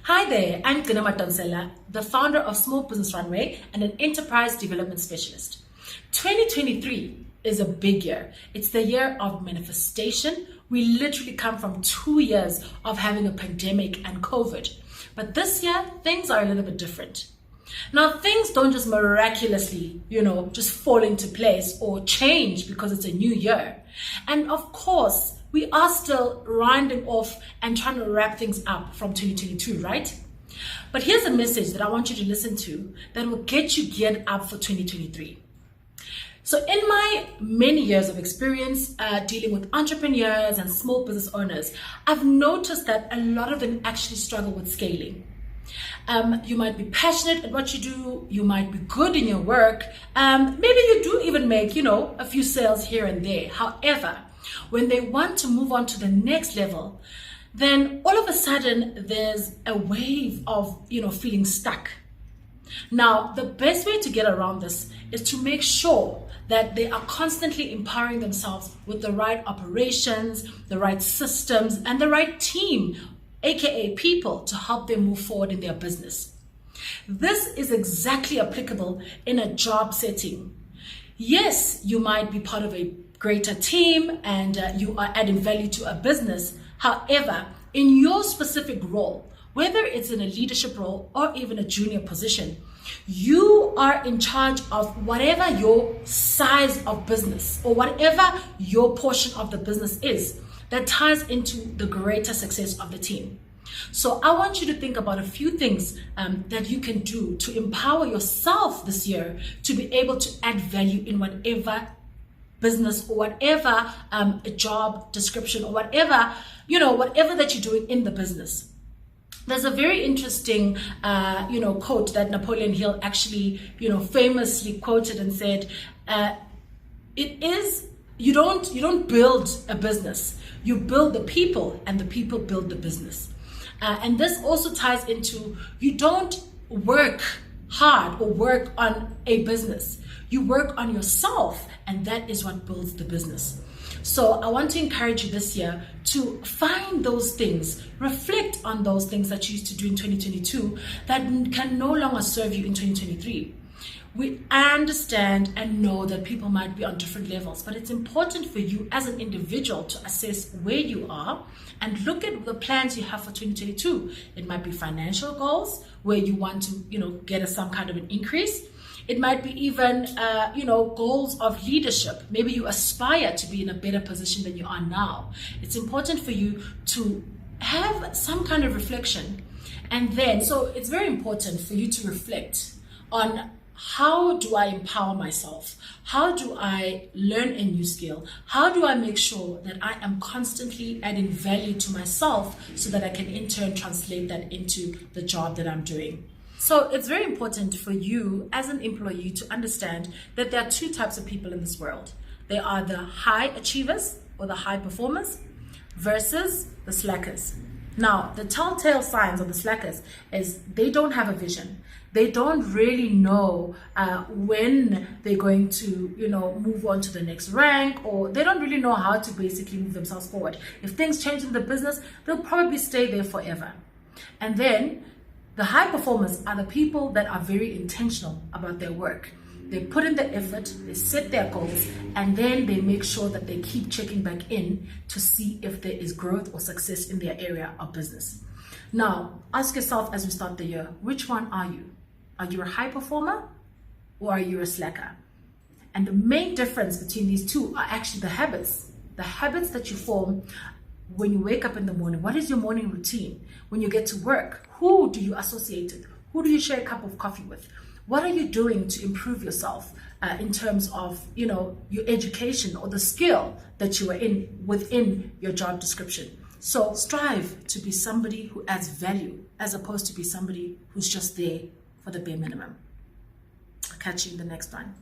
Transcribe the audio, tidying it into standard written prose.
Hi there, I'm Gina Matamsela, the founder of Small Business Runway and an enterprise development specialist. 2023 is a big year. It's the year of manifestation. We literally come from 2 years of having a pandemic and COVID. But this year, things are a little bit different. Now, things don't just miraculously, just fall into place or change because it's a new year. And of course, we are still rounding off and trying to wrap things up from 2022, right? But here's a message that I want you to listen to that will get you geared up for 2023. So in my many years of experience dealing with entrepreneurs and small business owners, I've noticed that a lot of them actually struggle with scaling. You might be passionate at what you do, you might be good in your work, maybe you do even make, a few sales here and there. However, when they want to move on to the next level, then all of a sudden there's a wave of, feeling stuck. Now, the best way to get around this is to make sure that they are constantly empowering themselves with the right operations, the right systems, and the right team, aka people, to help them move forward in their business. This is exactly applicable in a job setting. Yes, you might be part of a greater team and you are adding value to a business. However, in your specific role, whether it's in a leadership role or even a junior position, you are in charge of whatever your size of business or whatever your portion of the business is that ties into the greater success of the team. So I want you to think about a few things that you can do to empower yourself this year to be able to add value in whatever business or whatever a job description or whatever that you're doing in the business. There's a very interesting, quote that Napoleon Hill actually, famously quoted and said, you don't build a business, you build the people and the people build the business. And this also ties into, you don't work hard or work on a business. You work on yourself, and that is what builds the business. So I want to encourage you this year to find those things, reflect on those things that you used to do in 2022 that can no longer serve you in 2023. We understand and know that people might be on different levels, but it's important for you as an individual to assess where you are and look at the plans you have for 2022. It might be financial goals where you want to, get some kind of an increase. It might be even, goals of leadership. Maybe you aspire to be in a better position than you are now. It's important for you to have some kind of reflection. And then, so it's very important for you to reflect on, how do I empower myself? How do I learn a new skill? How do I make sure that I am constantly adding value to myself so that I can in turn translate that into the job that I'm doing? So it's very important for you as an employee to understand that there are two types of people in this world. There are the high achievers or the high performers versus the slackers. Now, the telltale signs of the slackers is they don't have a vision. They don't really know when they're going to, move on to the next rank, or they don't really know how to basically move themselves forward. If things change in the business, they'll probably stay there forever. And then the high performers are the people that are very intentional about their work. They put in the effort, they set their goals, and then they make sure that they keep checking back in to see if there is growth or success in their area of business. Now, ask yourself as we start the year, which one are you? Are you a high performer or are you a slacker? And the main difference between these two are actually the habits that you form when you wake up in the morning. What is your morning routine? When you get to work, who do you associate with? Who do you share a cup of coffee with? What are you doing to improve yourself in terms of, your education or the skill that you are in within your job description? So strive to be somebody who adds value as opposed to be somebody who's just there for the bare minimum. I'll catch you in the next one.